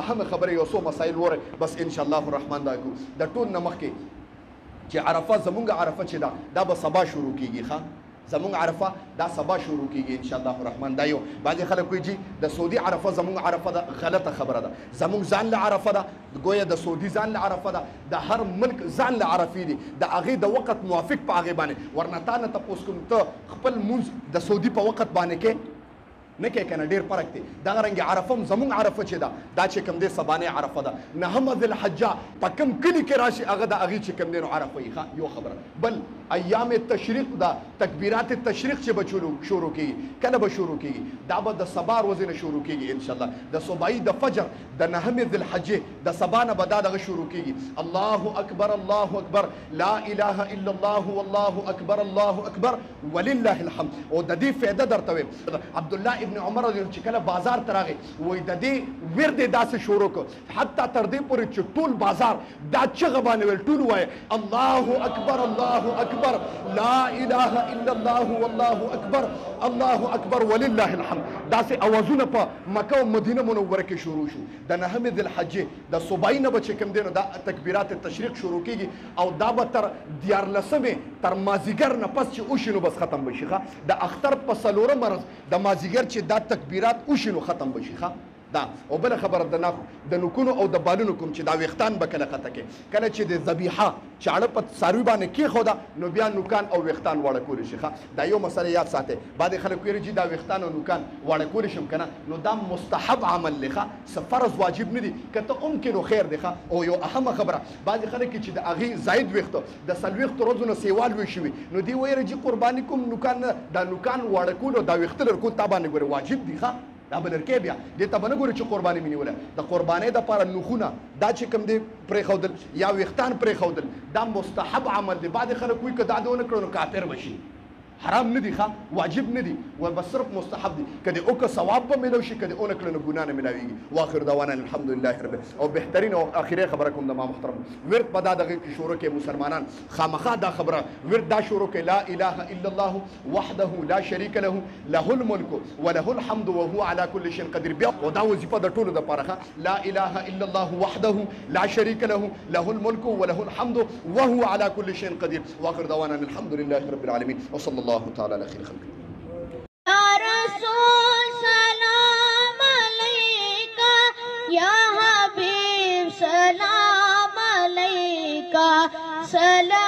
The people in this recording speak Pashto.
اهم خبره یو څو مسایل وره بس ان شاء الله الرحمن دا کو د ټول نمخ کې چې عرفه زمونږ عرفه چې دا به سبا شروع کیږي ښا زمونږ عرفه دا سبا شروع کیږي ان شاء الله الرحمن دا یو بعضې خلک کوي جی د سعودي عرفه زمونږ عرفه ده غلطه خبره ده زمونږ ځان له عرفه ده گویا د سعودي ځان له عرفه ده د هر ملک ځان له عرفې دي د هغې د وخت موافق په هغې باندې ورنه تا نه تپوس کوم ته خپل مونځ د سعودي په وخت باندې کې نه کې کنه ډیر فرق دی دغه رنګ عرفه هم زمونږ عرفه چې دا چې کوم دی سبانه عرفه ده نهمه ذوالحجه په کوم کلي کې راشي هغه د هغې چې کوم دی نو عرفه یې یو خبره بل ایام تشریق دا تکبیرات تشریق چې به شروع کېږي کله به شروع کېږي دا به د سبا ورځې نه شروع کېږي انشاءالله د صبحایي د فجر د نهمې ذوالحجې د سبا نه به دا دغه شروع کېږي الله اکبر الله اکبر لا اله الا الله والله اکبر الله اکبر ولله الحمد او د دې فایده درته وایم عبدالله ابن عمر رضی الله چې کله بازار ته راغی وایي د دې ورد یې داسې شروع کړ حتی تر دې پورې چې ټول بازار دا چغه باندې ویل ټول وایي الله اکبر الله اکبر لا اله الا الله والله اکبر الله اکبر ولله الحمد داسې اوازونه په مکه او مدینه منوره کې شروع شو د نهمې ذوالحجې د صبحایي نه به چې کوم دی نو دا تکبیرات تشریق شروع کېږي او دا به تر دیارلسمې تر مازدیګر نه پس چې وشي نو بس ختم به شي ښه د اختر په څلورم ورځ د مازدیګر چې دا تکبیرات وشي نو ختم به شي ښه دا او بل خبره د نوکونو او د بالونو کوم چې دا ویښتان به کله قطع کې کله چې د ذبیحه چاړه په څاروي باندې کېښوده نو بیا نوکان او ویښتان واړه کولی شي ښه دا یو مسله یاد ساتئ بعضې خلک ویل چې دا ویښتان او نوکان واړه کولی شم که نه نو دا مستحب عمل دی ښه څه فرض واجب نه دي که ته هم کې نو خیر دی ښه او یو اهمه خبره بعضې خلک چې د هغې زاید ویښته د څلوېښتو ورځو نه سیوال وی شوي نو دوی ویل چې قرباني کوم نوکان نه دا نوکان واړه کول او دا ویښته لر کول تا باندې ګورې واجب دي ښه دا به لرکې بیا دې ته به نه ګورې چې قرباني مې نیوله د قربانۍ دپاره نوخونه دا چې کوم دی پرېښودل یا ویښتان پرېښودل دا مستحب عمل دی بعضې خلک وایي که دا دې ونه کړو نو کافر به شي حرام نه دي ښه واجب نه دي و بس صرف مستحب دي که دې وکړه ثواب به میلو شي که دې ونه کړه نو ګناه نه میلاویږي واخر دعوانا الحمدلله رب او بهترین او اخري خبره کوم د ما محترم ورد به دا دغه کې شروع کې مسلمانان خامخا دا خبره ورد دا شروع کې لا اله الا الله وحده لا شریک له له الملك وله الحمد وهو على كل شيء قدير بیا او دا وظیفه د ټولو دپاره لا اله الا الله وحده لا شریک له له الملك وله الحمد وهو على كل شيء قدير واخر دعوانا الحمد لله رب العالمين وصلى الله تعالى على خير خلقه يا رسول سلام عليك يا حبيب سلام عليك سلام